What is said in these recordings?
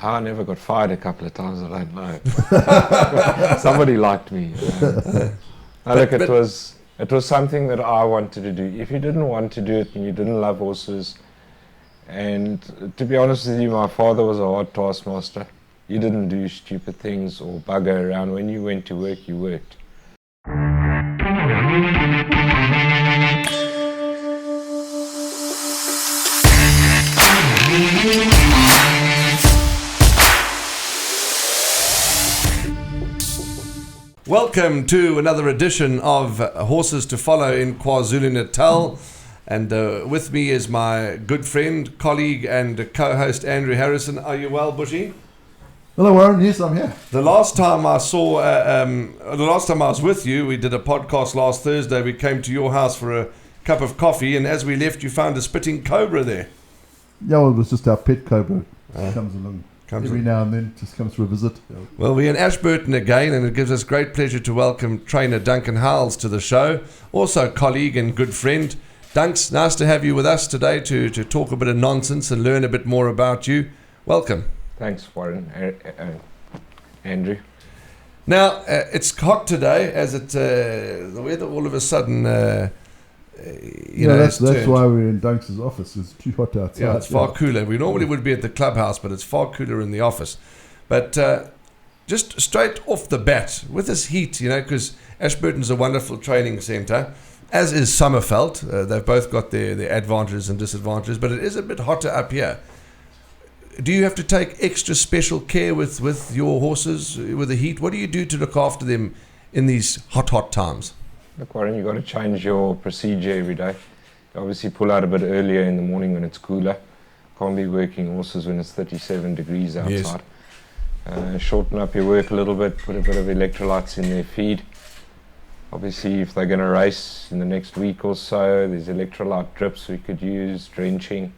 I never got fired a couple of times, I don't know. Somebody liked me. Look, it was something that I wanted to do. If you didn't want to do it and you didn't love horses, and to be honest with you, my father was a hard taskmaster. You didn't do stupid things or bugger around. When you went to work, you worked. Welcome to another edition of Horses to Follow in KwaZulu-Natal, and with me is my good friend, colleague and co-host Andrew Harrison. Are you well, Bushy? Hello, Warren. Yes, I'm here. The last time I was with you, we did a podcast last Thursday. We came to your house for a cup of coffee, and as we left, you found a spitting cobra there. Yeah, well, it was just our pet cobra. Comes along every now and then, just comes for a visit. Well, we're in Ashburton again, and it gives us great pleasure to welcome trainer Duncan Howells to the show, also colleague and good friend. Dunks, nice to have you with us today to talk a bit of nonsense and learn a bit more about you. Welcome. Thanks, Warren. Andrew. Now, it's hot today, as the weather all of a sudden, that's why we're in Dunks' office. It's too hot outside. Yeah, it's far cooler. We normally would be at the clubhouse, but it's far cooler in the office. But just straight off the bat, with this heat, because Ashburton's a wonderful training centre, as is Summerveld. They've both got their advantages and disadvantages, but it is a bit hotter up here. Do you have to take extra special care with your horses, with the heat? What do you do to look after them in these hot times? Look, Warren, you've got to change your procedure every day. Obviously pull out a bit earlier in the morning when it's cooler. Can't be working horses when it's 37 degrees outside. Yes. Shorten up your work a little bit, put a bit of electrolytes in their feed. Obviously, if they're going to race in the next week or so, there's electrolyte drips we could use, drenching.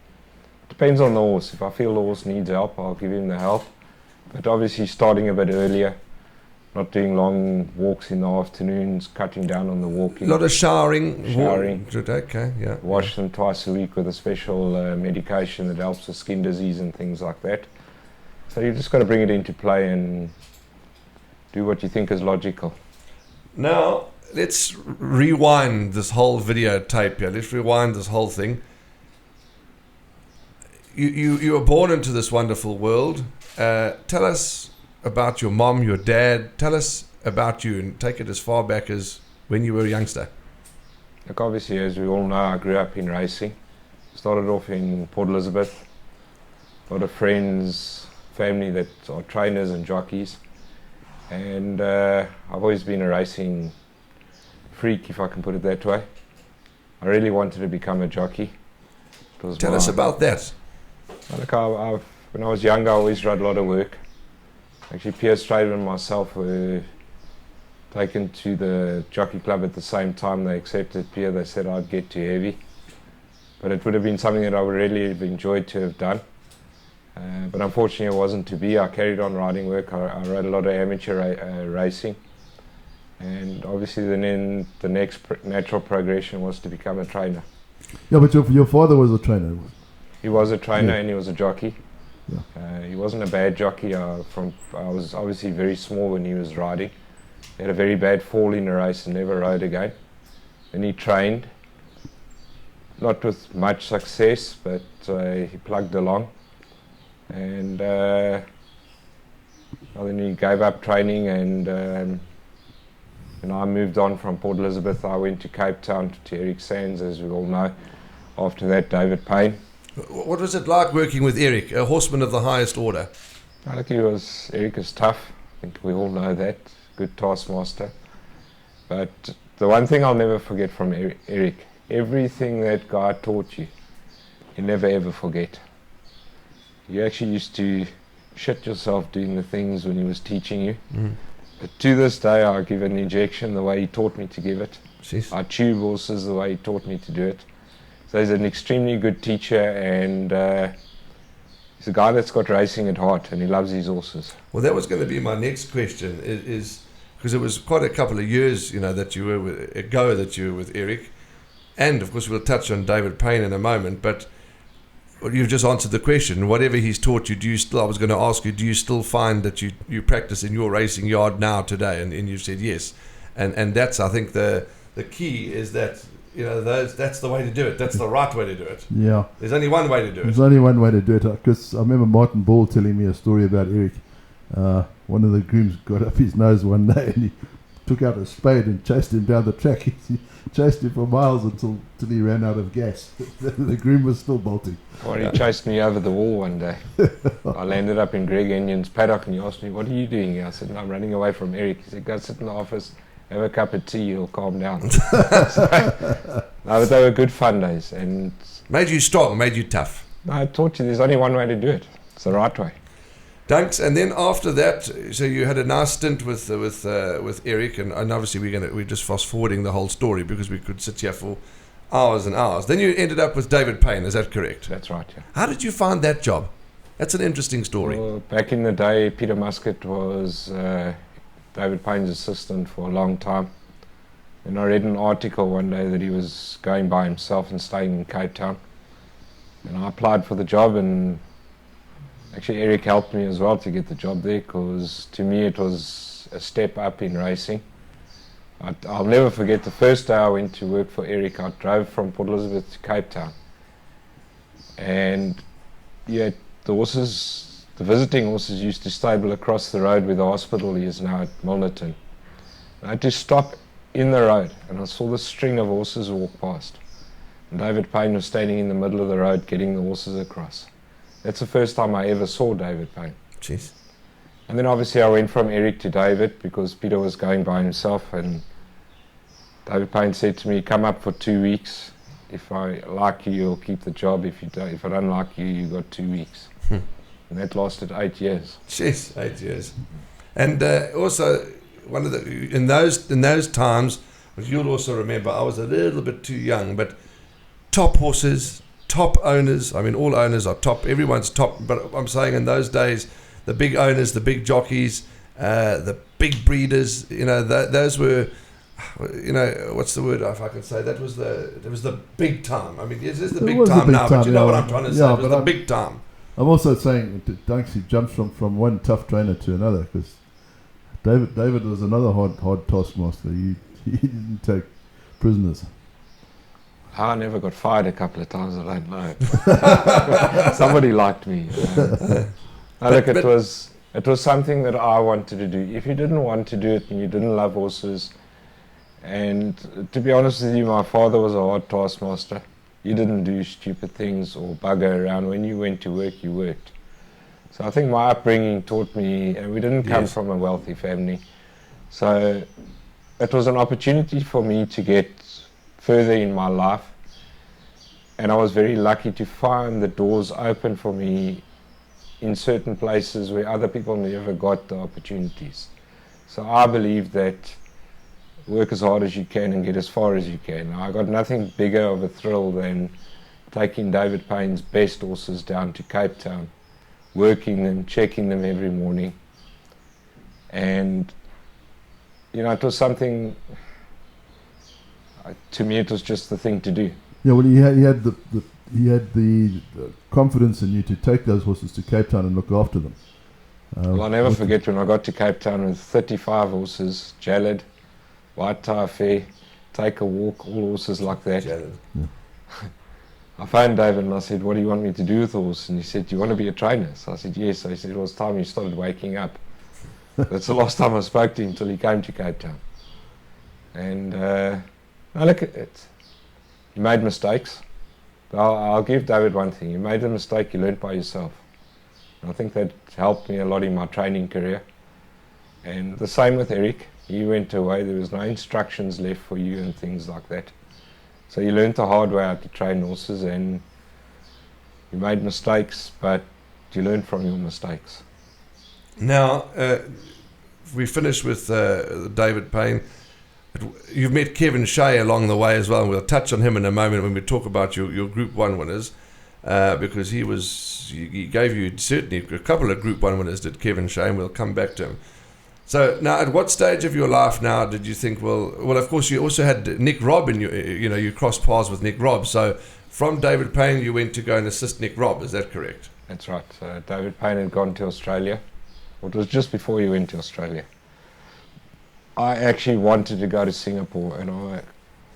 Depends on the horse. If I feel the horse needs help, I'll give him the help. But obviously starting a bit earlier, not doing long walks in the afternoons, cutting down on the walking. A lot of showering. Okay, yeah. Wash them twice a week with a special medication that helps with skin disease and things like that. So you just got to bring it into play and do what you think is logical. Now, let's rewind this whole videotape here. Let's rewind this whole thing. You were born into this wonderful world. Tell us about your mom, your dad. Tell us about you and take it as far back as when you were a youngster. Look, obviously, as we all know, I grew up in racing. Started off in Port Elizabeth. A lot of friends, family that are trainers and jockeys. And I've always been a racing freak, if I can put it that way. I really wanted to become a jockey. Tell us about that. Look, when I was younger, I always rode a lot of work. Actually, Pierce Strader and myself were taken to the jockey club at the same time. They accepted Pierre. They said I'd get too heavy. But it would have been something that I would really have enjoyed to have done. But unfortunately, it wasn't to be. I carried on riding work. I rode a lot of amateur racing. And obviously, then the next natural progression was to become a trainer. Yeah, but your father was a trainer. He was a trainer, and he was a jockey. Yeah. He wasn't a bad jockey. I was obviously very small when he was riding. He had a very bad fall in a race and never rode again. And he trained, not with much success, but he plugged along. And then he gave up training, and I moved on from Port Elizabeth. I went to Cape Town to Eric Sands, as we all know. After that, David Payne. What was it like working with Eric, a horseman of the highest order? Eric is tough. I think we all know that. Good taskmaster. But the one thing I'll never forget from Eric, everything that guy taught you, you never ever forget. You actually used to shit yourself doing the things when he was teaching you. Mm. But to this day, I give an injection the way he taught me to give it. Jeez. I tube horses the way he taught me to do it. So he's an extremely good teacher, and he's a guy that's got racing at heart, and he loves his horses. Well, that was going to be my next question, is because it was quite a couple of years, that you were with Eric, and of course we'll touch on David Payne in a moment. But you've just answered the question. Whatever he's taught you, I was going to ask you, do you still find that you practice in your racing yard now today? And you've said yes. And that's, I think, the key is that, that's the way to do it. That's the right way to do it. Yeah. There's only one way to do it. There's only one way to do it. Because I remember Martin Ball telling me a story about Eric. One of the grooms got up his nose one day and he took out a spade and chased him down the track. He chased him for miles until he ran out of gas. The groom was still bolting. Well, he chased me over the wall one day. I landed up in Greg Enion's paddock and he asked me, "What are you doing here?" I said, "No, I'm running away from Eric." He said, "Go sit in the office, have a cup of tea, you'll calm down." No, but they were good fun days. And made you strong, made you tough. No, I taught you there's only one way to do it. It's the right way. Dunks, and then after that, so you had a nice stint with Eric, and obviously we're just fast forwarding the whole story because we could sit here for hours and hours. Then you ended up with David Payne, is that correct? That's right, yeah. How did you find that job? That's an interesting story. Well, back in the day, Peter Muscat was David Payne's assistant for a long time. And I read an article one day that he was going by himself and staying in Cape Town. And I applied for the job, and actually Eric helped me as well to get the job there, because to me it was a step up in racing. I'll never forget the first day I went to work for Eric. I drove from Port Elizabeth to Cape Town, and yeah, the visiting horses used to stable across the road where the hospital is now at Milnerton. I had to stop in the road and I saw this string of horses walk past, and David Payne was standing in the middle of the road getting the horses across. That's the first time I ever saw David Payne. Jeez. And then obviously I went from Eric to David because Peter was going by himself, and David Payne said to me, "Come up for 2 weeks. If I like you, you'll keep the job. If I don't like you, you got 2 weeks." And that lasted 8 years. Jeez, 8 years. And also, in those times, you'll also remember, I was a little bit too young, but top horses, top owners. I mean, all owners are top. Everyone's top. But I'm saying in those days, the big owners, the big jockeys, the big breeders. Those were. What's the word, if I can say? It was the big time. I mean, it is the big time now, but you know what I'm trying to say. It was the big time. I'm also saying Dunksy jumps from one tough trainer to another, because David was another hard taskmaster. He didn't take prisoners. I never got fired a couple of times, I don't know. Somebody liked me. Look, it was something that I wanted to do. If you didn't want to do it and you didn't love horses, and to be honest with you, my father was a hard taskmaster. You didn't do stupid things or bugger around. When you went to work, you worked. So I think my upbringing taught me, and we didn't come from a wealthy family. So it was an opportunity for me to get further in my life. And I was very lucky to find the doors open for me in certain places where other people never got the opportunities. So I believe that work as hard as you can and get as far as you can. I got nothing bigger of a thrill than taking David Payne's best horses down to Cape Town, working them, checking them every morning. And, it was something, to me it was just the thing to do. Yeah, well, he had the confidence in you to take those horses to Cape Town and look after them. Well, I'll never forget when I got to Cape Town with 35 horses, Jalad, White Tie Fair, Take a Walk, all horses like that. Yeah. I phoned David and I said, "What do you want me to do with the horse?" And he said, "Do you want to be a trainer?" So I said, "Yes." So he said, "It was time you started waking up." That's the last time I spoke to him until he came to Cape Town. And look at it. He made mistakes. But I'll give David one thing. You made a mistake, you learned by yourself. And I think that helped me a lot in my training career. And the same with Eric. He went away, there was no instructions left for you and things like that. So you learned the hard way how to train horses, and you made mistakes, but you learned from your mistakes. Now, we finished with David Payne. You've met Kevin Shea along the way as well, and we'll touch on him in a moment when we talk about your Group 1 winners, because he gave you certainly a couple of Group 1 winners, did Kevin Shea, and we'll come back to him. So now, at what stage of your life now did you think, well, of course, you also had Nick Robb in you crossed paths with Nick Robb. So from David Payne, you went to go and assist Nick Robb. Is that correct? That's right. So David Payne had gone to Australia. Well, it was just before he went to Australia. I actually wanted to go to Singapore, and I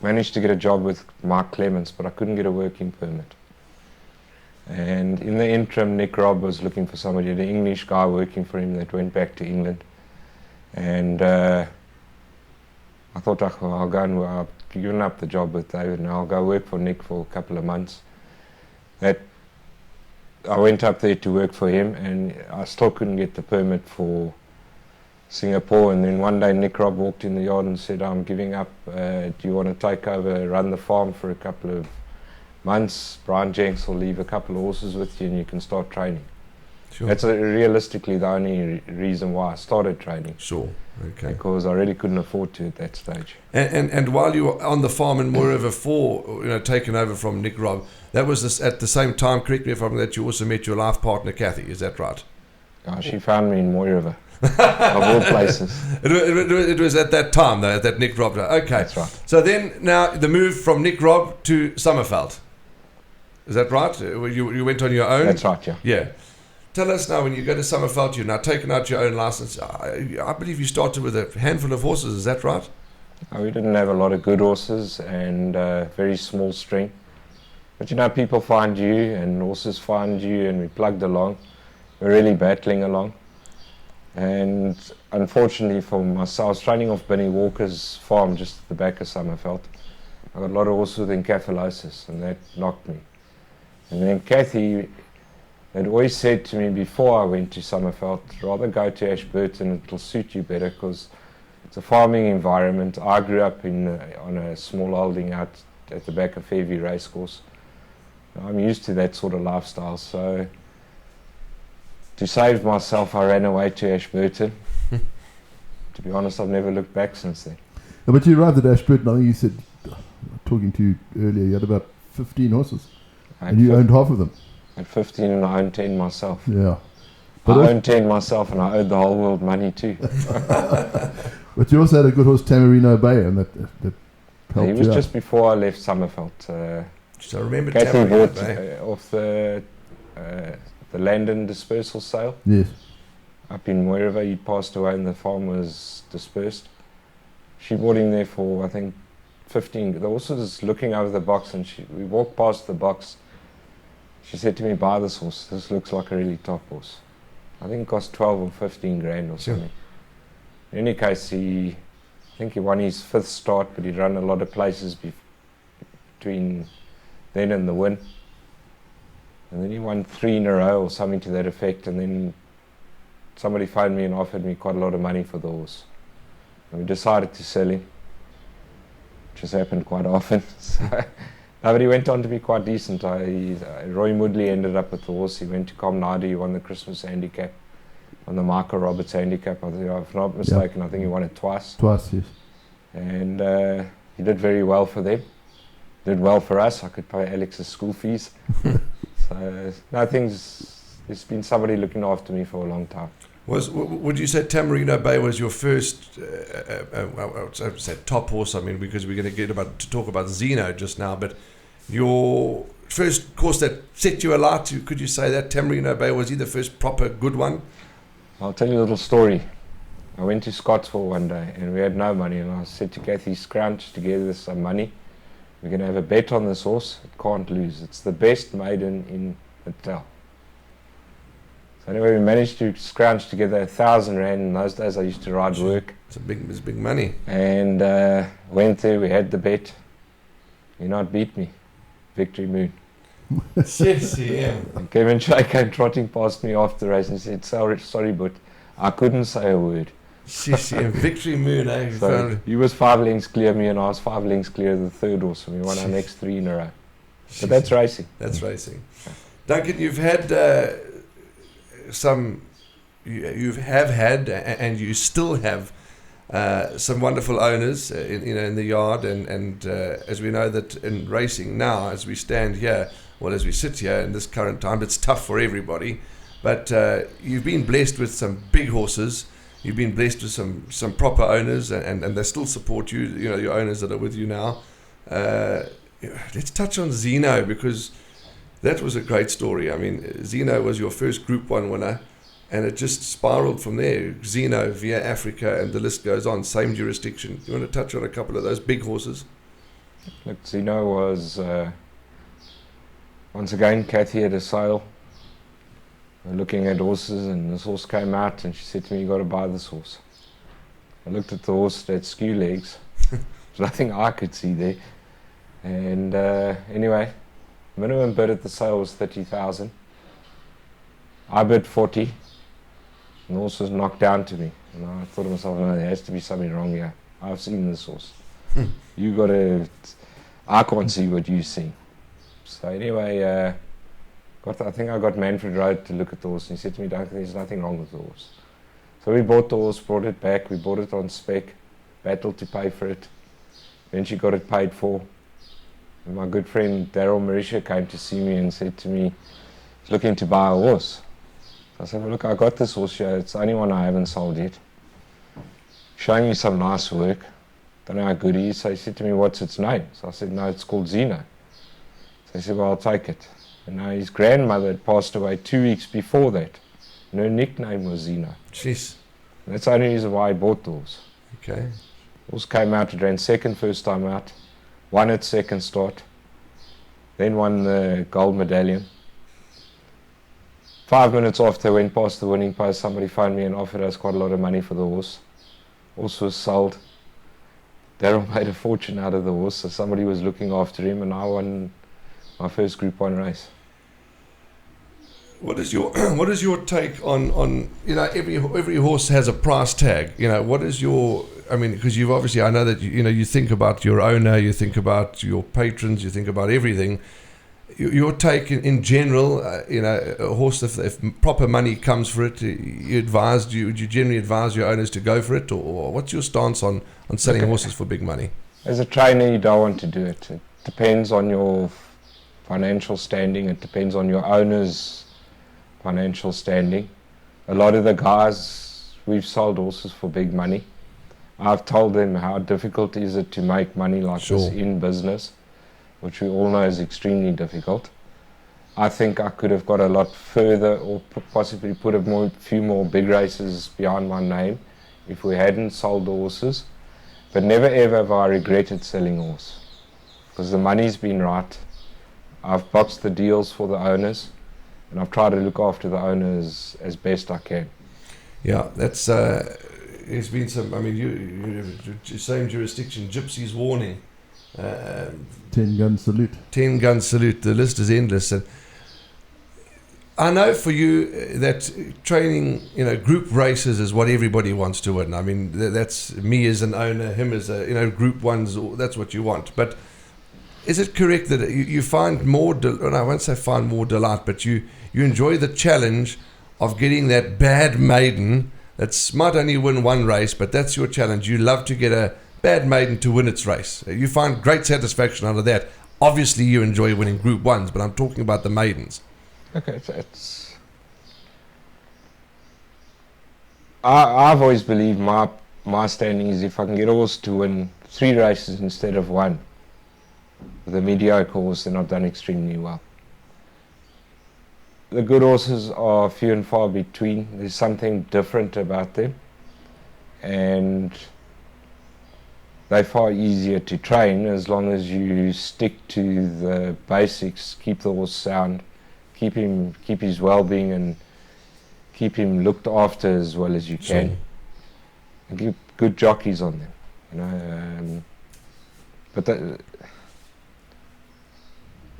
managed to get a job with Mark Clements, but I couldn't get a working permit. And in the interim, Nick Robb was looking for somebody, an English guy working for him that went back to England. And I thought, I'll go and I've given up the job with David, and I'll go work for Nick for a couple of months. I went up there to work for him, and I still couldn't get the permit for Singapore. And then one day Nick Robb walked in the yard and said, I'm giving up, do you want to take over, run the farm for a couple of months? Brian Jenks will leave a couple of horses with you and you can start training. Sure. That's realistically the only reason why I started training. Sure. Okay. Because I really couldn't afford to at that stage. And while you were on the farm in Moore River 4, taken over from Nick Robb, that was at the same time, correct me if I'm wrong, that you also met your life partner Kathy, is that right? She found me in Moore River, of all places. It was at that time though, at that Nick Robb. Okay. That's right. So then, now the move from Nick Robb to Summerveld. Is that right? You went on your own? That's right, yeah. Yeah. Tell us now, when you go to Summerveld, you've now taken out your own license. I believe you started with a handful of horses, is that right? We didn't have a lot of good horses and very small string. But people find you and horses find you, and we plugged along. We're really battling along. And unfortunately for myself, I was training off Benny Walker's farm just at the back of Summerveld. I got a lot of horses with encephalosis, and that knocked me. And then Kathy had always said to me before I went to Summerveld, rather go to Ashburton, it'll suit you better because it's a farming environment. I grew up on a small holding out at the back of Fairview Racecourse. I'm used to that sort of lifestyle, so to save myself I ran away to Ashburton. To be honest, I've never looked back since then. Yeah, but you arrived at Ashburton, I think you said, talking to you earlier, you had about 15 horses and you owned half of them. At 15 and I owned 10 myself. Yeah. But I owned 10 myself and I owed the whole world money too. But you also had a good horse, Tamarino Bay, and that helped He was you just out. before I left Summerveld. So I remember Kathy Tamarino bought Bay. off the Landon dispersal sale Yes. up in Moore River. He passed away and the farm was dispersed. She bought him there for, I think, 15. The horse was looking over the box and we walked past the box. She said to me, buy this horse. This looks like a really top horse. I think it cost 12 or 15 grand or something. In any case, I think he won his 5th start, but he'd run a lot of places between then and the win. And then he won 3 in a row or something to that effect. And then somebody phoned me and offered me quite a lot of money for the horse. And we decided to sell him, which has happened quite often. But he went on to be quite decent. Roy Moodley ended up with the horse. He went to Comnadi, he won the Christmas handicap, on the Michael Roberts handicap. If I'm not mistaken, I think he won it twice. Twice, yes. And he did very well for them. Did well for us. I could pay Alex's school fees. So there's been somebody looking after me for a long time. Would you say Tamarino Bay was your first I would say top horse? I mean, because we're going to get to talk about Zeno just now, but your first course that set you alight, could you say that Tamarino Bay was he the first proper good one? I'll tell you a little story. I went to Scottsville one day and we had no money, and I said to Kathy, scrounge together some money. We're going to have a bet on this horse. It can't lose. It's the best maiden in Natal. So anyway, we managed to scrounge together 1,000 rand. In those days I used to ride work. It's big money. And went there, we had the bet. Beat me. Victory Moon. Yes, yeah. And Kevin Shea came trotting past me after the race and said, sorry, but I couldn't say a word. Victory Moon, eh? So he was 5 lengths clear of me and I was 5 lengths clear of the third horse, and we won our next 3 in a row. But that's racing. That's racing. Duncan, you've had you have had and you still have some wonderful owners in the yard, and as we know that in racing now, as we stand here, as we sit here in this current time, it's tough for everybody, but you've been blessed with some big horses. You've been blessed with some proper owners, and they still support you. Your owners that are with you now. let's touch on Zeno, because that was a great story. I mean, Zeno was your first Group 1 winner, and it just spiraled from there. Zeno via Africa, and the list goes on. Same jurisdiction. You want to touch on a couple of those big horses? Look, Zeno was, once again, Kathy had a sale. We're looking at horses, and this horse came out, and she said to me, "You got to buy this horse." I looked at the horse, that skew legs. There's nothing I could see there. And anyway, minimum bid at the sale was 30,000. I bid 40. And the horse was knocked down to me. And I thought to myself, no, there has to be something wrong here. I've seen this horse. You got to... I can't see what you see. So anyway, I think I got Manfred Road to look at the horse. And he said to me, "Duncan, there's nothing wrong with the horse." So we bought the horse, brought it back. We bought it on spec, battled to pay for it. Then she got it paid for. And my good friend Daryl Marisha came to see me and said to me, he's looking to buy a horse. I said, "Well, look, I got this horse here. It's the only one I haven't sold yet. Showing me some nice work. Don't know how good he is." So he said to me, "What's its name?" So I said, "No, it's called Zeno." So he said, "Well, I'll take it." And now his grandmother had passed away 2 weeks before that. And her nickname was Zeno. Jeez. And that's the only reason why I bought the horse. Okay. Horse came out, it ran second first time out. Won its second start. Then won the gold medallion. 5 minutes after I went past the winning post, somebody phoned me and offered us quite a lot of money for the horse. Horse was sold. Daryl made a fortune out of the horse, so somebody was looking after him, and I won my first Group 1 race. What is your take on every horse has a price tag. What is your, because you've obviously, I know that you think about your owner, you think about your patrons, you think about everything. Your take in general, a horse, if proper money comes for it, would you generally advise your owners to go for it, or what's your stance on selling horses for big money? As a trainer, you don't want to do it. It depends on your financial standing. It depends on your owner's financial standing. A lot of the guys, we've sold horses for big money. I've told them how difficult is it to make money like this in business, which we all know is extremely difficult. I think I could have got a lot further, or possibly put a few more big races behind my name if we hadn't sold the horses. But never ever have I regretted selling a horse, because the money's been right. I've boxed the deals for the owners, and I've tried to look after the owners as best I can. Yeah, that's there's been some. You same jurisdiction, Gypsy's Warning, 10-gun salute. 10-gun salute. The list is endless, and I know for you that training, group races is what everybody wants to win. That's me as an owner, him as a Group 1s. That's what you want, but. Is it correct that you find more, I won't say find more delight, but you enjoy the challenge of getting that bad maiden that might only win one race, but that's your challenge. You love to get a bad maiden to win its race. You find great satisfaction out of that. Obviously, you enjoy winning Group 1s, but I'm talking about the maidens. Okay, I've always believed my standing is if I can get a horse to win 3 races instead of 1, with a mediocre horse, then I've done extremely well. The good horses are few and far between. There's something different about them, and they're far easier to train as long as you stick to the basics, keep the horse sound, keep his well-being, and keep him looked after as well as you can, and keep good jockeys on them. But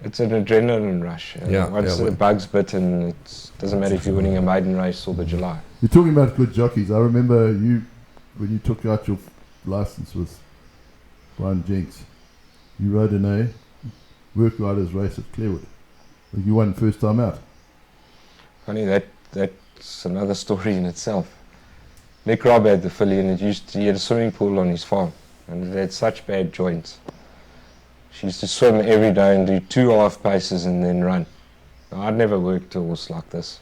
it's an adrenaline rush. Once the bug's bitten, it doesn't matter if you're winning a maiden race or the July. You're talking about good jockeys. I remember when you took out your license with Brian Jenks, you rode in a work riders race at Clarewood. You won first time out. Funny, that's another story in itself. Nick Robb had the filly, and he had a swimming pool on his farm, and it had such bad joints. She used to swim every day and do 2 half paces and then run. Now, I'd never worked a horse like this.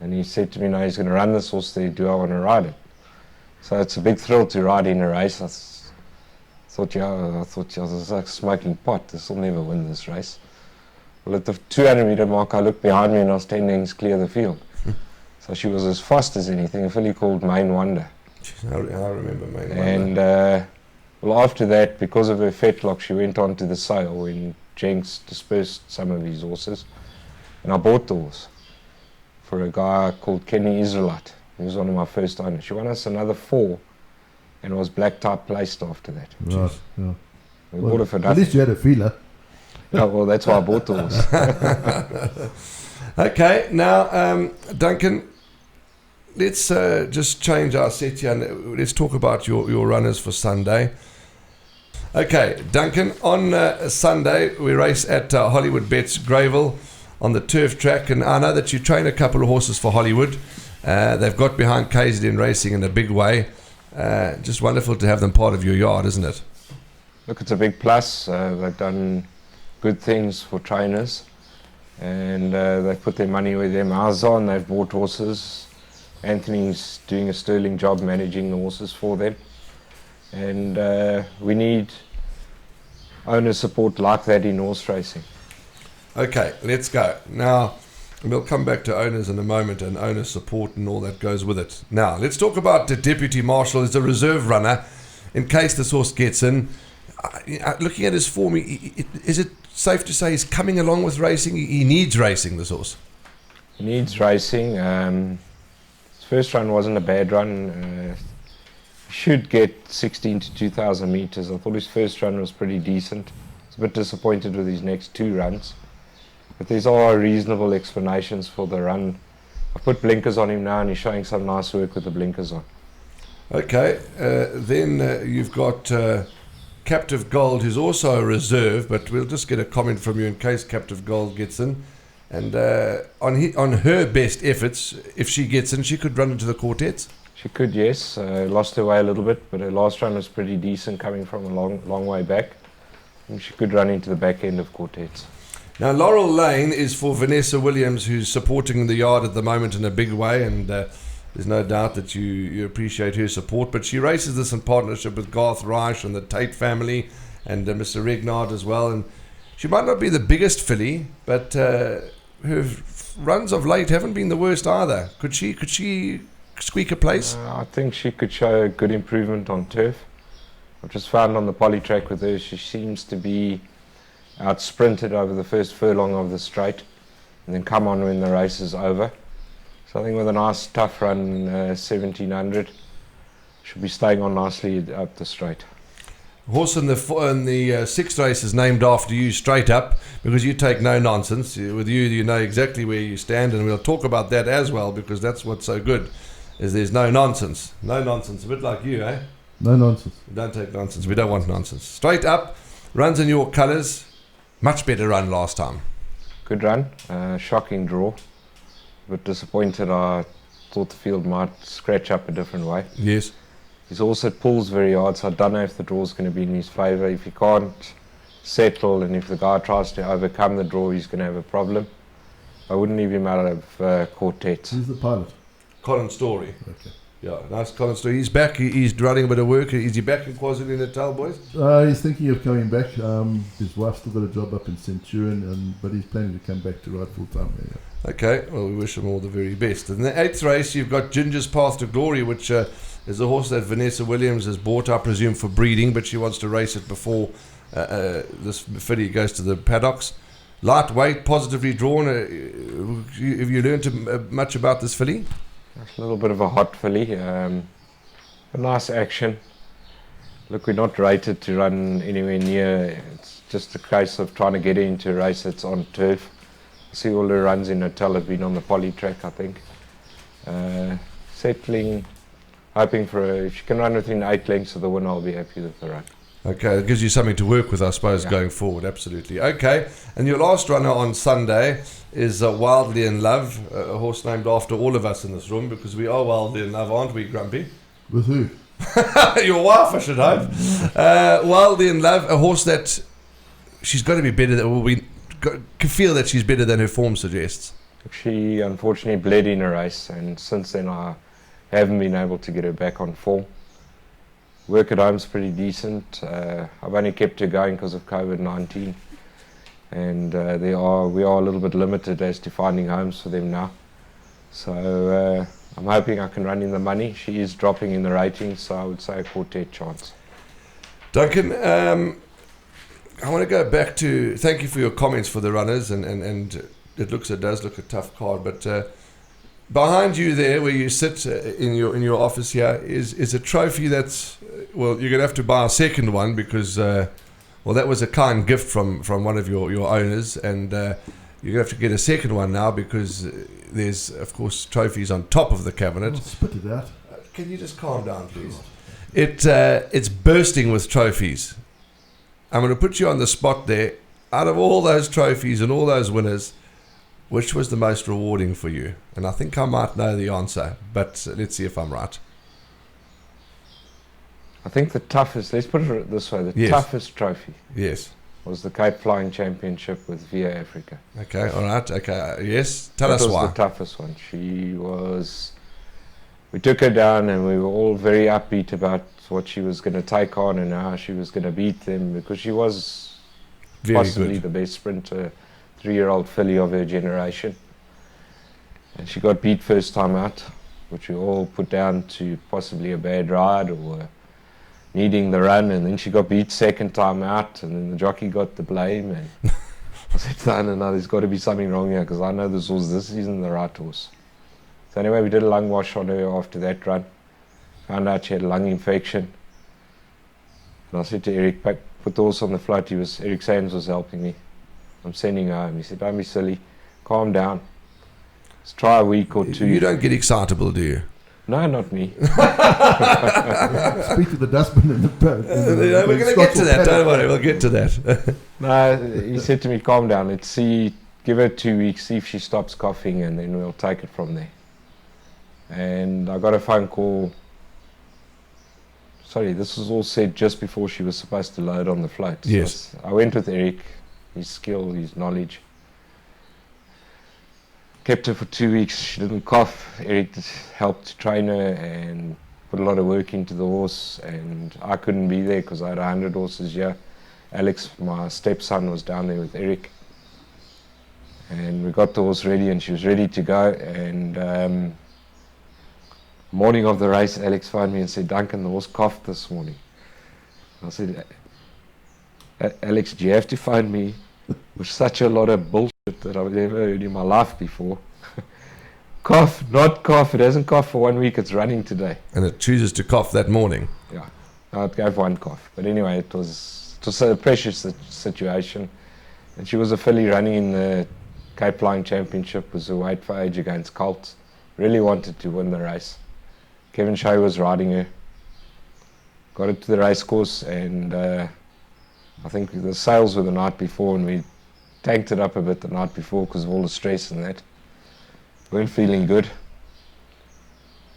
And he said to me, "No, he's going to run this horse there. Do I want to ride it?" So it's a big thrill to ride in a race. It's I thought I was like smoking pot. This will never win this race. Well, at the 200-meter mark, I looked behind me and I was 10 lengths clear the field. So she was as fast as anything. A filly called Main Wonder. I remember Main Wonder. And well, after that, because of her fetlock, she went on to the sale when Jenks dispersed some of his horses. And I bought the horse for a guy called Kenny Israelite. He was one of my first owners. She won us another 4 and was black type placed after that. Right, yeah. We bought her for nothing. At least you had a feeler. Oh, well, that's why I bought the horse. Okay, now, Duncan, let's just change our set here and let's talk about your runners for Sunday. Okay, Duncan, on Sunday we race at Hollywood Bets Greyville on the turf track, and I know that you train a couple of horses for Hollywood. They've got behind KZN Racing in a big way. Just wonderful to have them part of your yard, isn't it? Look, it's a big plus. They've done good things for trainers, and they've put their money where their mouths are, and they've bought horses. Anthony's doing a sterling job managing the horses for them, and we need owner support like that in horse racing. Okay, let's go. Now, we'll come back to owners in a moment and owner support and all that goes with it. Now, let's talk about the Deputy Marshal as a reserve runner in case this horse gets in. Looking at his form, is it safe to say he's coming along with racing? He needs racing, this horse. He needs racing. His first run wasn't a bad run. He should get 16 to 2,000 metres. I thought his first run was pretty decent. I was a bit disappointed with his next 2 runs. But there's all reasonable explanations for the run. I put blinkers on him now and he's showing some nice work with the blinkers on. Okay, then you've got Captive Gold, who's also a reserve, but we'll just get a comment from you in case Captive Gold gets in. And on her best efforts, if she gets in, she could run into the quartets. She could, yes. Lost her way a little bit, but her last run was pretty decent coming from a long way back. And she could run into the back end of quartets. Now, Laurel Lane is for Vanessa Williams, who's supporting the yard at the moment in a big way, and there's no doubt that you appreciate her support. But she races this in partnership with Garth Reich and the Tate family and Mr. Regnard as well. And she might not be the biggest filly, but her runs of late haven't been the worst either. Could she squeak a place? I think she could show a good improvement on turf. I've just found on the poly track with her, she seems to be out sprinted over the first furlong of the straight and then come on when the race is over. So I think with a nice tough run, 1700, should be staying on nicely up the straight. Horse in the sixth race is named after you, straight up, because you take no nonsense. With you know exactly where you stand, and we'll talk about that as well, because that's what's so good, is there's no nonsense. No nonsense, a bit like you, eh? No nonsense. We don't take nonsense. We don't want nonsense. Straight up, runs in your colours. Much better run last time. Good run, shocking draw. But disappointed, I thought the field might scratch up a different way. Yes. He's also pulls very hard, so I don't know if the draw's going to be in his favour. If he can't settle and if the guy tries to overcome the draw, he's going to have a problem. I wouldn't leave him out of quartets. Who's the pilot? Colin Story. Okay. Yeah, nice Colin Story. He's back. He's running a bit of work. Is he back in KwaZulu-Natal, boys? He's thinking of coming back. His wife's still got a job up in Centurion, but he's planning to come back to ride full time there. Yeah. Okay, well, we wish him all the very best. In the 8th race, you've got Ginger's Path to Glory, which is a horse that Vanessa Williams has bought, I presume, for breeding, but she wants to race it before this filly goes to the paddocks. Lightweight, positively drawn. Have you learned much about this filly? It's a little bit of a hot filly. A nice action. Look, we're not rated to run anywhere near. It's just a case of trying to get into a race that's on turf. I see all the runs in Natal have been on the poly track, I think. Settling, hoping for if she can run within 8 lengths of the winner, I'll be happy with the run. Okay, it gives you something to work with, I suppose, going forward. Absolutely. Okay, and your last runner on Sunday is Wildly in Love, a horse named after all of us in this room, because we are wildly in love, aren't we, Grumpy? With who? Your wife, I should hope. Wildly in Love, a horse that she's got to be better than, we can feel that she's better than her form suggests. She unfortunately bled in a race, and since then I haven't been able to get her back on form. Work at home's pretty decent. I've only kept her going because of COVID-19, and we are a little bit limited as to finding homes for them now. So I'm hoping I can run in the money. She is dropping in the ratings, so I would say a quartet chance. Duncan, I want to go back to thank you for your comments for the runners, and it does look a tough card, but behind you there, where you sit in your office here, is a trophy that's you're going to have to buy a second one because that was a kind gift from one of your owners, and you're going to have to get a second one now because there's, of course, trophies on top of the cabinet. Oh, spit it out. Can you just calm down, please? It's bursting with trophies. I'm going to put you on the spot there. Out of all those trophies and all those winners, which was the most rewarding for you? And I think I might know the answer, but let's see if I'm right. I think the toughest, let's put it this way, Yes. toughest trophy Yes. was the Cape Flying Championship with VA Africa. Okay, all right. Okay, yes. Tell That us was why. the toughest one. We took her down and we were all very upbeat about what she was going to take on and how she was going to beat them, because she was Very possibly good. the best sprinter, 3-year-old filly of her generation. And she got beat first time out, which we all put down to possibly a bad ride or needing the run, and then she got beat second time out, and then the jockey got the blame, and I said, no, there's got to be something wrong here, because I know this isn't the right horse. So anyway, we did a lung wash on her after that run, found out she had a lung infection, and I said to Eric, put the horse on the float. Eric Sands was helping me. I'm sending her home. He said, don't be silly, calm down, let's try a week or two. You don't get excitable, do you? No, not me. Speak to the dustbin in the boat. We're going to get to that. Don't worry, we'll get to that. No, he said to me, calm down, let's see, give her 2 weeks, see if she stops coughing, and then we'll take it from there. And I got a phone call. Sorry, this was all said just before she was supposed to load on the float. Yes. So I went with Eric, his skill, his knowledge. Kept her for 2 weeks, she didn't cough. Eric helped train her and put a lot of work into the horse, and I couldn't be there because I had 100 horses here. Alex, my stepson, was down there with Eric, and we got the horse ready and she was ready to go. And morning of the race, Alex phoned me and said, Duncan, the horse coughed this morning. I said, Alex, do you have to phone me with such a lot of bullshit that I've never heard in my life before? Cough, not cough. It hasn't coughed for 1 week. It's running today. And it chooses to cough that morning. Yeah, no, it gave one cough. But anyway, it was a precious situation. And she was a filly running in the Cape Flying Championship, was a weight for age against Colts. Really wanted to win the race. Kevin Shea was riding her. Got it to the race course, and I think the sales were the night before, and we tanked it up a bit the night before because of all the stress and that. Weren't feeling good.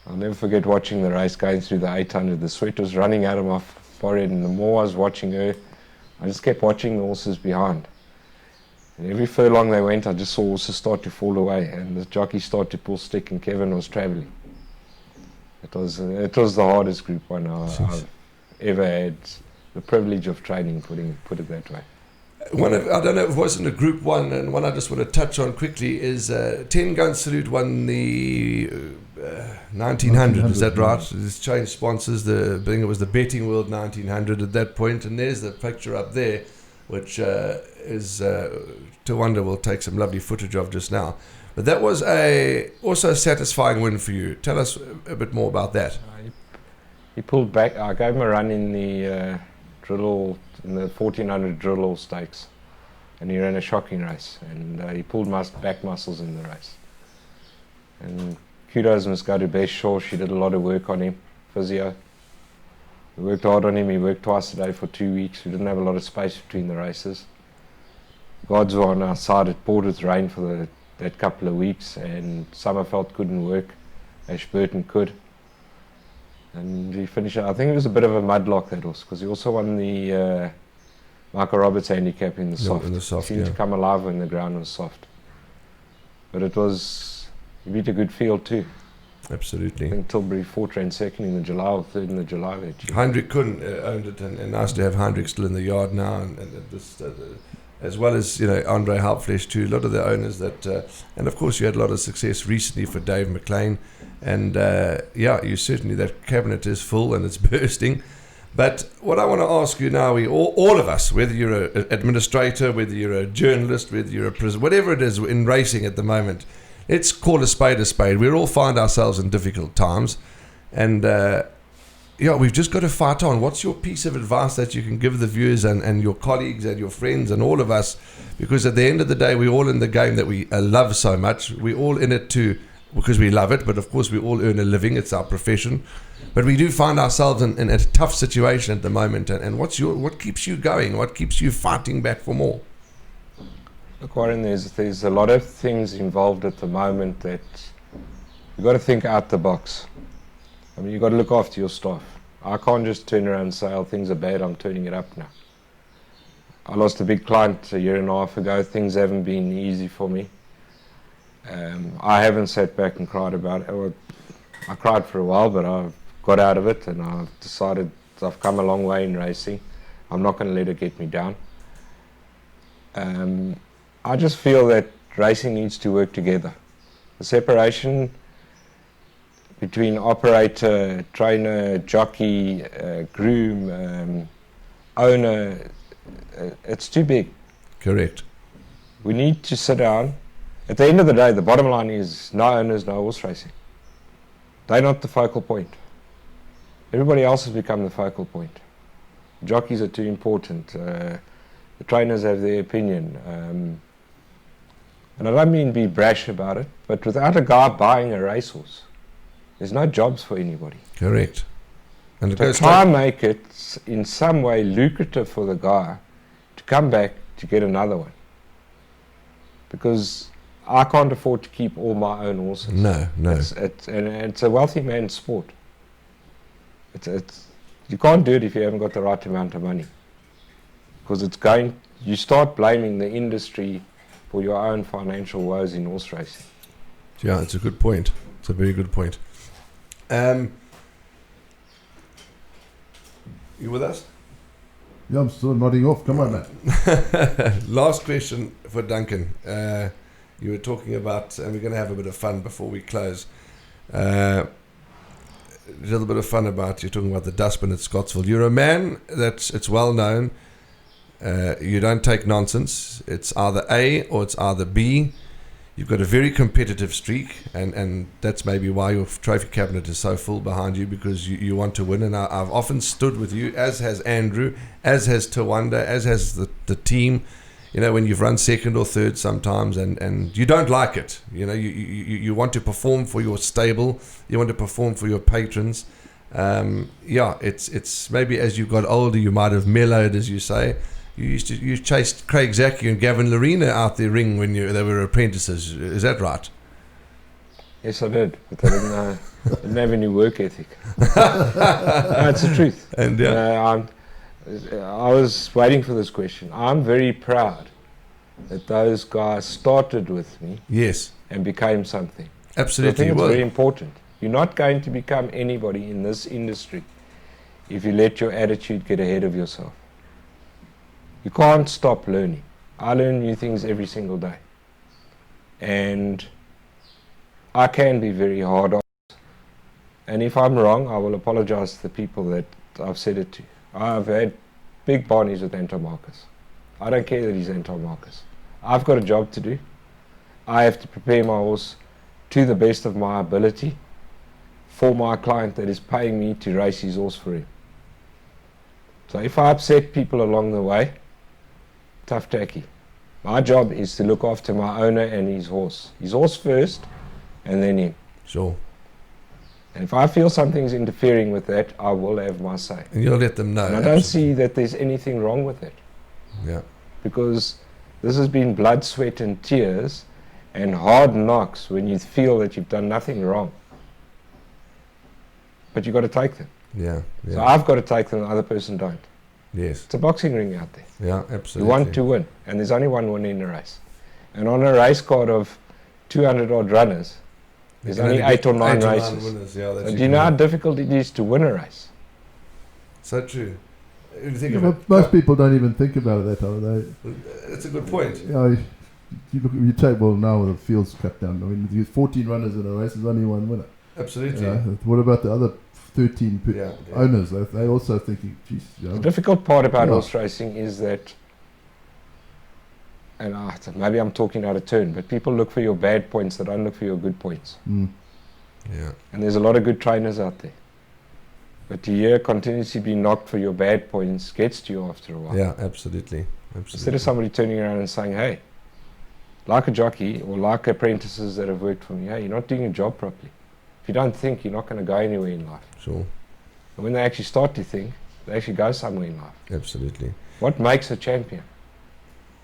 I'll never forget watching the race going through the 800. The sweat was running out of my forehead, and the more I was watching her, I just kept watching the horses behind. And every furlong they went, I just saw horses start to fall away, and the jockey started to pull stick, and Kevin was travelling. It was the hardest Group 1 I've ever had the privilege of training, put it that way. I don't know if it wasn't a Group 1, and one I just want to touch on quickly is 10 Gun Salute won the 1900, is that right? It's changed sponsors. I think it was the Betting World 1900 at that point, and there's the picture up there, which is Tawanda will take some lovely footage of just now. But that was also a satisfying win for you. Tell us a bit more about that. He pulled back. I gave him a run in the in the 1400 Drill Stakes, and he ran a shocking race, and he pulled back muscles in the race. And kudos must go to Bess Shaw. She did a lot of work on him, physio. We worked hard on him. He worked twice a day for 2 weeks. We didn't have a lot of space between the races. Gods were on our side. It poured with rain for that couple of weeks, and Summerveld couldn't work. Ashburton could. And he finished, I think it was a bit of a mudlock, that horse, because he also won the Michael Roberts handicap in the soft. In the soft, seemed to come alive when the ground was soft. But he beat a good field too. Absolutely. I think Tilbury Fort ran second in the July or third in the July that year. Heinrich Kuhn owned it, and nice to have Heinrich still in the yard now, and this, as well as Andre Halpflesch too. A lot of the owners that, and of course you had a lot of success recently for Dave McLean, and you certainly, that cabinet is full and it's bursting. But what I want to ask you now, all of us, whether you're an administrator, whether you're a journalist, whether you're a president, whatever it is in racing at the moment, let's call a spade a spade. We all find ourselves in difficult times, and we've just got to fight on. What's your piece of advice that you can give the viewers and your colleagues and your friends and all of us? Because at the end of the day, we're all in the game that we love so much. We're all in it because we love it, but of course we all earn a living. It's our profession. But we do find ourselves in a tough situation at the moment. And what keeps you going? What keeps you fighting back for more? Look, Warren, there's a lot of things involved at the moment that you've got to think out the box. I mean, you've got to look after your staff. I can't just turn around and say, oh, things are bad, I'm turning it up now. I lost a big client a year and a half ago. Things haven't been easy for me. I haven't sat back and cried about it. Well, I cried for a while, but I've got out of it, and I've decided I've come a long way in racing. I'm not going to let it get me down. I just feel that racing needs to work together. The separation between operator, trainer, jockey, groom, owner, it's too big. Correct. We need to sit down. At the end of the day, the bottom line is no owners, no horse racing. They're not the focal point. Everybody else has become the focal point. Jockeys are too important. The trainers have their opinion. And I don't mean be brash about it, but without a guy buying a racehorse, there's no jobs for anybody. Correct. And to try and make it in some way lucrative for the guy to come back to get another one. Because I can't afford to keep all my own horses. No. It's a wealthy man's sport. You can't do it if you haven't got the right amount of money. Because you start blaming the industry for your own financial woes in horse racing. Yeah, it's a good point. It's a very good point. You with us? Yeah, I'm still nodding off. Come on, man. Last question for Duncan. You were talking about, and we're going to have a bit of fun before we close. A little bit of fun about, you're talking about the dustbin at Scottsville. You're a man it's well known. You don't take nonsense. It's either A or it's either B. You've got a very competitive streak, and that's maybe why your trophy cabinet is so full behind you, because you want to win. And I've often stood with you, as has Andrew, as has Tawanda, as has the team, when you've run second or third sometimes, and you don't like it. You want to perform for your stable, you want to perform for your patrons. It's maybe as you got older you might have mellowed, as you say. You chased Craig Zacchi and Gavin Lorena out the ring when they were apprentices. Is that right? Yes, I did. But I didn't have any work ethic. No, it's the truth. And I was waiting for this question. I'm very proud that those guys started with me. Yes. And became something. Absolutely. I think it's very important. You're not going to become anybody in this industry if you let your attitude get ahead of yourself. You can't stop learning. I learn new things every single day. And I can be very hard on it. And if I'm wrong, I will apologize to the people that I've said it to. I've had big barneys with Anton Marcus. I don't care that he's Anton Marcus. I've got a job to do. I have to prepare my horse to the best of my ability for my client that is paying me to race his horse for him. So if I upset people along the way, tough tacky. My job is to look after my owner and his horse. His horse first, and then him. Sure. And if I feel something's interfering with that, I will have my say. And you'll let them know. And I don't see that there's anything wrong with it. Yeah. Because this has been blood, sweat and tears and hard knocks when you feel that you've done nothing wrong. But you've got to take them. Yeah. So I've got to take them, the other person don't. Yes. It's a boxing ring out there. Yeah, absolutely. You want to win, and there's only one winner in a race. And on a race card of 200 odd runners, There's only 8 or 9 races. Winners. Yeah, So do you know how difficult it is to win a race? So true. If you think Yeah, of but it, most people don't even think about it that time. it's a good point. You know, you take, well, now with the fields cut down, I mean, you 14 runners in a race, there's only one winner. Absolutely. You know, what about the other 13 Yeah. owners? They also thinking, geez, you know. The difficult part about Yeah. horse racing is that, and maybe I'm talking out of turn, but people look for your bad points, they don't look for your good points. Yeah. And there's a lot of good trainers out there. But to hear continuously be knocked for your bad points gets to you after a while. Yeah, absolutely. Instead of somebody turning around and saying, hey, like a jockey or like apprentices that have worked for me, hey, you're not doing your job properly. If you don't think, you're not going to go anywhere in life. Sure. And when they actually start to think, they actually go somewhere in life. Absolutely. What makes a champion?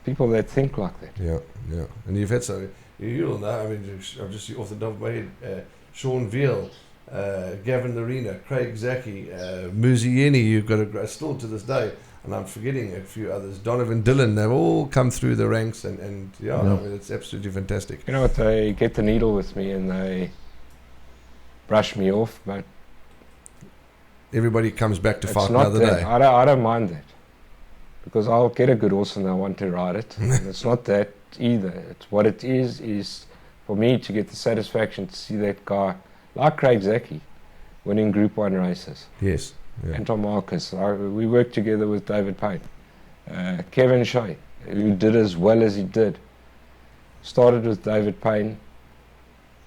People that think like that. Yeah, yeah. And you've had some, you'll know, I mean, I'm just off the top of my head, Sean Veal, Gavin Arena, Craig Zaki, Muzieni, you've got still to this day, and I'm forgetting a few others, Donovan Dillon, they've all come through the ranks, and I mean, it's absolutely fantastic. You know what, they get the needle with me and they brush me off, but everybody comes back to it's fight not another that. day. I don't mind that, because I'll get a good horse and I want to ride it. And it's not that either. It's what it is for me to get the satisfaction to see that guy like Craig Zaki winning Group 1 races. Yes. Yeah. Anton Marcus. We worked together with David Payne. Kevin Shea, who did as well as he did. Started with David Payne.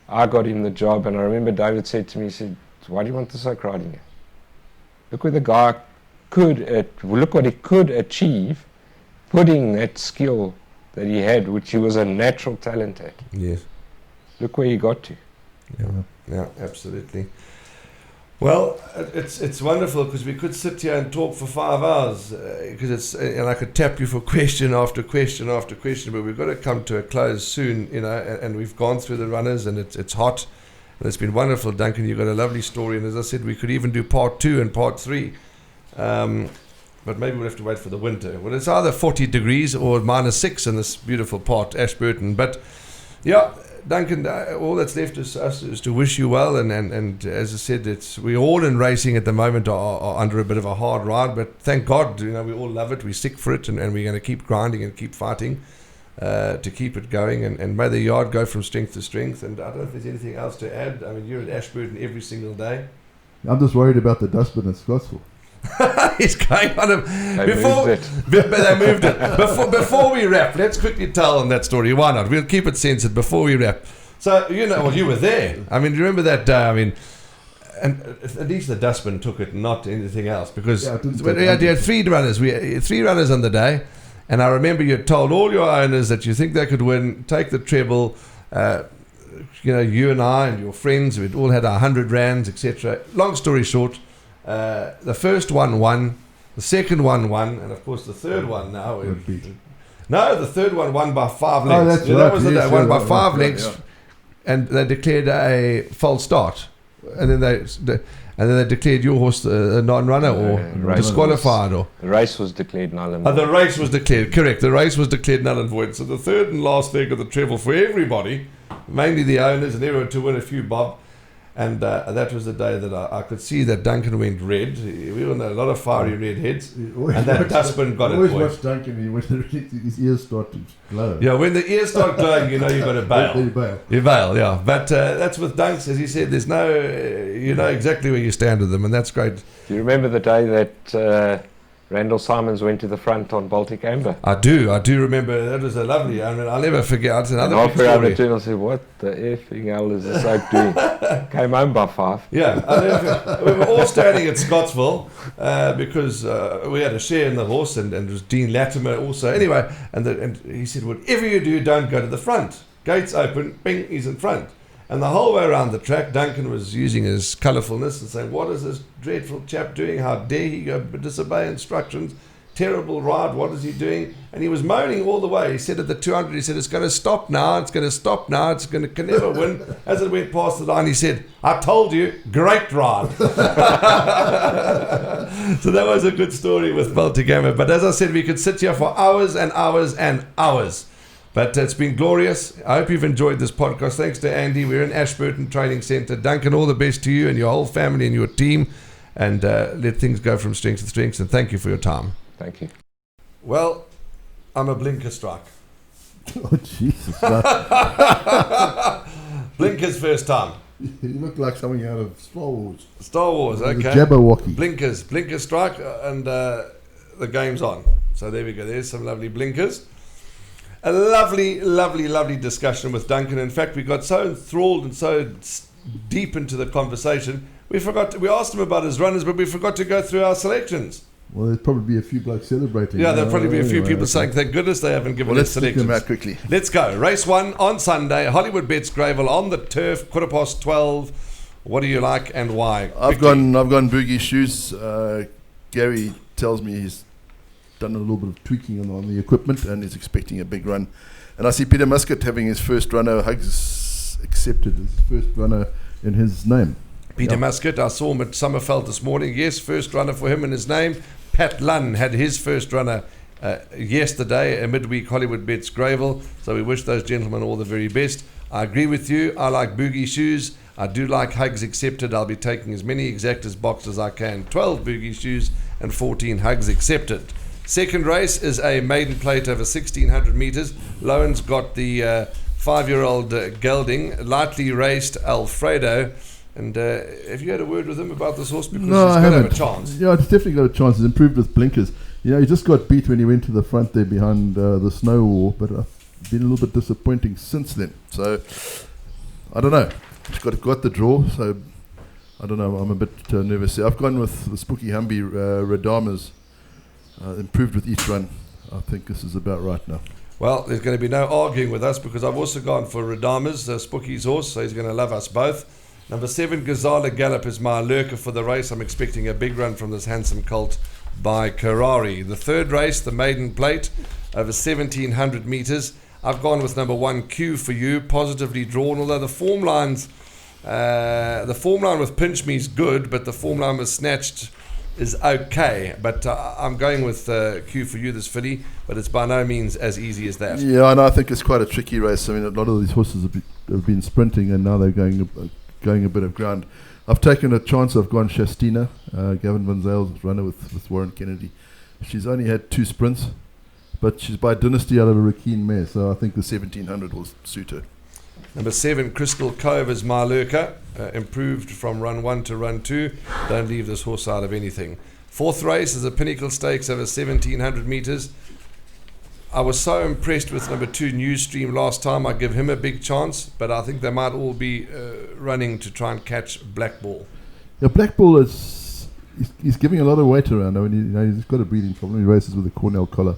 I got him the job, and I remember David said to me, he said, why do you want the soak riding here? Look where the guy look what he could achieve putting that skill that he had, which he was a natural talent at. Yes. Look where he got to. Yeah, absolutely. Well, it's wonderful because we could sit here and talk for 5 hours because and I could tap you for question after question after question, but we've got to come to a close soon, you know. And we've gone through the runners, and it's hot, and it's been wonderful, Duncan. You've got a lovely story, and as I said, we could even do part 2 and part 3, but maybe we'll have to wait for the winter. Well, it's either 40 degrees or -6 in this beautiful part, Ashburton. But yeah. Duncan, all that's left is us is to wish you well, and as I said, we're all in racing at the moment are under a bit of a hard ride, but thank God, you know, we all love it, we're sick for it, and we're going to keep grinding and keep fighting to keep it going, and may the yard go from strength to strength. And I don't know if there's anything else to add. I mean, you're at Ashburton every single day. I'm just worried about the dustbin at Scottsville. He's going on They moved it. Before we wrap, let's quickly tell on that story. Why not? We'll keep it censored before we wrap. So, you know, well, you were there. I mean, remember that day? I mean, and at least the dustbin took it, not anything else. Because we had 3 runners. We had 3 runners on the day. And I remember you told all your owners that you think they could win, take the treble. You know, you and I and your friends, we'd all had 100 rands, etc. Long story short, the first one won, the second one won, and of course the third one now. The third one won by 5 lengths. Oh, that's right. That was the day. Won by 5 right, lengths, yeah. And they declared a false start, and then they declared your horse a non-runner or disqualified, or the race was declared null and void. the race was declared correct. The race was declared null and void. So the third and last leg of the treble for everybody, mainly the owners and everyone, to win a few bob. And that was the day that I could see that Duncan went red. We all know a lot of fiery red heads. And that dustbin got it. Always watch Duncan when his ears start to glow. Yeah, when the ears start glowing, you know you've got to bail. You bail, yeah. But that's with Dunks, as he said, there's no, you know exactly where you stand with them, and that's great. Do you remember the day that Randall Simons went to the front on Baltic Amber? I do remember. That was a lovely, I mean, I'll never forget. It's another big halfway around the story. turn, I said, what the effing hell is this oak doing? Came home by 5. Yeah, we were all standing at Scottsville because we had a share in the horse, and it was Dean Latimer also. Anyway, and he said, whatever you do, don't go to the front. Gates open, bing, he's in front. And the whole way around the track, Duncan was using his colourfulness and saying, what is this dreadful chap doing? How dare he go disobey instructions? Terrible ride, what is he doing? And he was moaning all the way. He said at the 200, he said, it's going to stop now, it's going to can never win. As it went past the line, he said, I told you, great ride. So that was a good story with Baltic Amber. But as I said, we could sit here for hours and hours and hours. But it's been glorious. I hope you've enjoyed this podcast. Thanks to Andy. We're in Ashburton Training Centre. Duncan, all the best to you and your whole family and your team. And let things go from strength to strength. And thank you for your time. Thank you. Well, I'm a blinker strike. Oh, Jesus. Blinkers first time. You look like something out of Star Wars. Star Wars, okay. The Jabberwocky. Blinker strike, and the game's on. So there we go. There's some lovely blinkers. A lovely, lovely, lovely discussion with Duncan. In fact, we got so enthralled and so deep into the conversation, we asked him about his runners, but we forgot to go through our selections. Well, there'd probably be a few blokes celebrating. Yeah, there'll probably be a few people saying, thank goodness they haven't given us selections. Let's stick them out quickly. Let's go. Race 1 on Sunday, Hollywood Bets Gravel on the turf, 12:15. What do you like and why? I've gone Boogie Shoes. Gary tells me he's done a little bit of tweaking on the equipment and is expecting a big run. And I see Peter Muscat having his first runner, Hugs accepted, his first runner in his name. Peter Muscat, I saw him at Summerfeld this morning. Yes, first runner for him in his name. Pat Lunn had his first runner yesterday, a midweek Hollywood Bets Gravel. So we wish those gentlemen all the very best. I agree with you. I like Boogie Shoes. I do like Hugs Accepted. I'll be taking as many exactas boxes as I can. 12 Boogie Shoes and 14 Hugs Accepted. Second race is a maiden plate over 1,600 metres. Lowen's got the 5-year-old gelding, lightly raced Alfredo. And have you had a word with him about this horse? Because No, he's I going to haven't. have a chance. Yeah, it's definitely got a chance. He's improved with blinkers. Yeah, he just got beat when he went to the front there behind the snow wall, but been a little bit disappointing since then. So, I don't know. He's got the draw, so I don't know. I'm a bit nervous. I've gone with the Spooky Humby Radamas. Improved with each run. I think this is about right now. Well, there's going to be no arguing with us because I've also gone for Radamas, Spooky's horse, so he's going to love us both. Number 7, Gazala Gallop is my lurker for the race. I'm expecting a big run from this handsome colt by Karari. The third race, the maiden plate, over 1,700 metres. I've gone with number 1, Q for You, positively drawn, although the form line with Pinch Me is good, but the form line with Snatched is okay. But I'm going with Q for You, this filly, but it's by no means as easy as that. Yeah, and I think it's quite a tricky race. I mean, a lot of these horses have been sprinting, and now they're going a bit of ground. I've taken a chance. I've gone Shastina, Gavin Van Zale's runner with Warren Kennedy. She's only had 2 sprints, but she's by Dynasty out of a Rakeen mare, so I think the 1,700 will suit her. Number 7, Crystal Cove is my lurker, improved from run 1 to run 2. Don't leave this horse out of anything. Fourth race is a Pinnacle Stakes over 1,700 metres. I was so impressed with number 2, Newsstream, last time. I give him a big chance, but I think they might all be running to try and catch Blackball. Yeah, Blackball he's giving a lot of weight around. I mean, he's got a breathing problem. He races with a Cornell collar.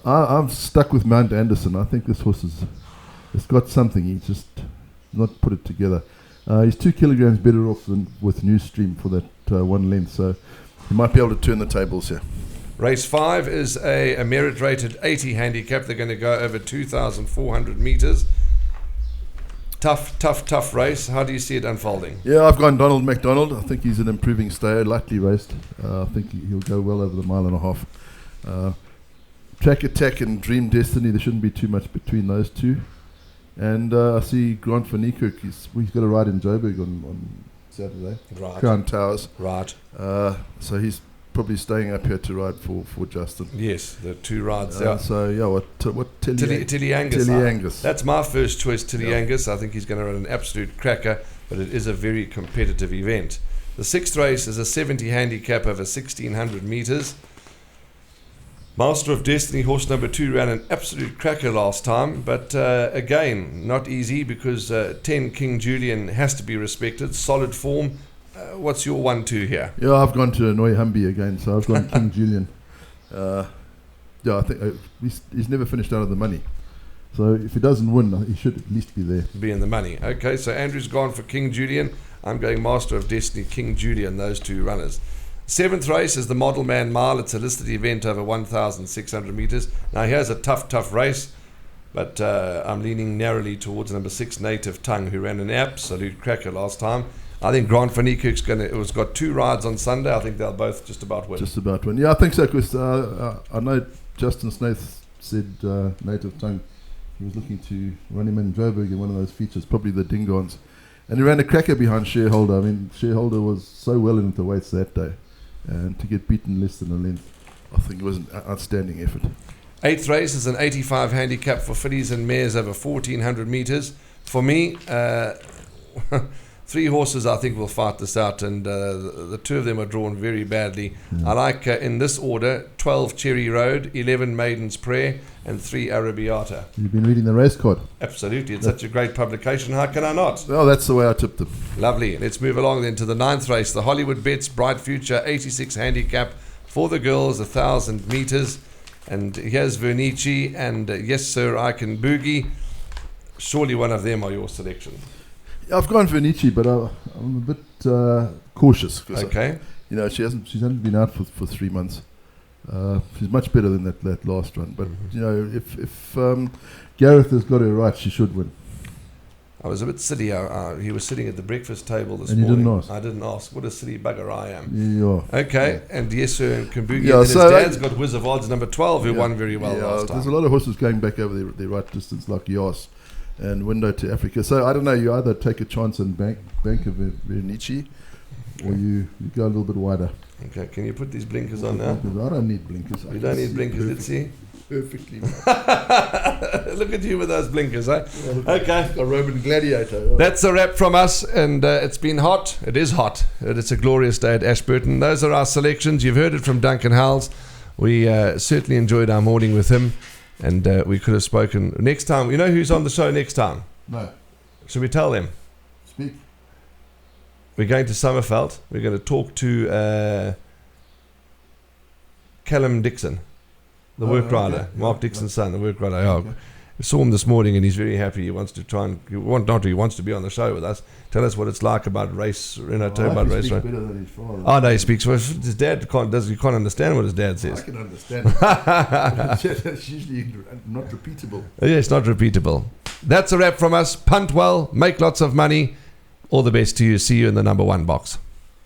I'm stuck with Mount Anderson. I think this horse has got something. He's just not put it together. He's 2 kilograms better off than with Newsstream for that 1 length, so he might be able to turn the tables here. Race 5 is a merit-rated 80 handicap. They're going to go over 2,400 metres. Tough race. How do you see it unfolding? Yeah, I've gone Donald McDonald. I think he's an improving stayer, lightly raced. I think he'll go well over the 1.5 miles. Track Attack and Dream Destiny, there shouldn't be too much between those two. And I see Grant van Niekerk, he's got a ride in Joburg on Saturday. Right. Crown Towers. Right. So he's probably staying up here to ride for Justin. Yes, the 2 rides there. So yeah, what Tilly Angus. Tilly Angus. That's my first choice, Tilly Angus. I think he's going to run an absolute cracker, but it is a very competitive event. The 6th race is a 70 handicap over 1,600 metres. Master of Destiny, horse number 2, ran an absolute cracker last time, but again, not easy because 10 King Julian has to be respected. Solid form. What's your 1-2 here? Yeah, I've gone to Annoy Humby again, so I've gone King Julian. Yeah, I think he's never finished out of the money. So if he doesn't win, he should at least be there. Be in the money. Okay, so Andrew's gone for King Julian. I'm going Master of Destiny, King Julian, those 2 runners. 7th race is the Model Man Mile. It's a listed event over 1,600 metres. Now, here's a tough race, but I'm leaning narrowly towards number 6, Native Tongue, who ran an absolute cracker last time. I think Grant van Niekerk's got 2 rides on Sunday. I think they'll both just about win. Just about win. Yeah, I think so, because I know Justin Snaith said Native Tongue he was looking to run him in Joburg in one of those features, probably the Dingons. And he ran a cracker behind Shareholder. I mean, Shareholder was so well into the weights that day. And to get beaten less than a length, I think it was an outstanding effort. 8th race is an 85 handicap for fillies and mares over 1,400 metres. For me, 3 horses I think will fight this out, and the 2 of them are drawn very badly. I like, in this order, 12 Cherry Road, 11 Maiden's Prayer, and 3 Arabiata. You've been reading the race card? Absolutely. It's such a great publication. How can I not? Well, that's the way I tipped them. Lovely. Let's move along then to the 9th race, the Hollywood Bets Bright Future 86 handicap for the girls, 1,000 metres. And here's Vernici and Yes Sir, I Can Boogie. Surely one of them are your selection. I've gone for Nietzsche, but I'm a bit cautious. Okay. She's only been out for 3 months. She's much better than that last one. But if Gareth has got her right, she should win. I was a bit silly. He was sitting at the breakfast table this morning. And you didn't ask? I didn't ask. What a silly bugger I am. Yeah. Okay. Yeah. And Yes Sir and Kambugi. Yeah, and so his dad's got Wiz of Odds number 12, who won very well last time. There's a lot of horses going back over their right distance, like Yas and Window to Africa. So I don't know. You either take a chance and bank of Vernici, or you go a little bit wider. Okay. Can you put these blinkers on now? I don't need blinkers. You don't need blinkers, let's see. Perfectly. Look at you with those blinkers, eh? Okay. A Roman gladiator. That's a wrap from us, and it's been hot. It is hot. It's a glorious day at Ashburton. Those are our selections. You've heard it from Duncan Howells. We certainly enjoyed our morning with him, and we could have spoken next time. You know who's on the show next time? No. Should we tell them? Speak. We're going to Summerfeld. We're going to talk to Callum Dixon, the work rider. Okay. Mark Dixon's son, the work rider. Okay. I saw him this morning, and he's very happy. He wants to he wants to be on the show with us. Tell us what it's like about race. About race. Better than his father. Oh no, he speaks. Well, his dad can't understand what his dad says. I can understand it. It's usually not repeatable. Yeah, it's not repeatable. That's a wrap from us. Punt well, make lots of money. All the best to you. See you in the number 1 box.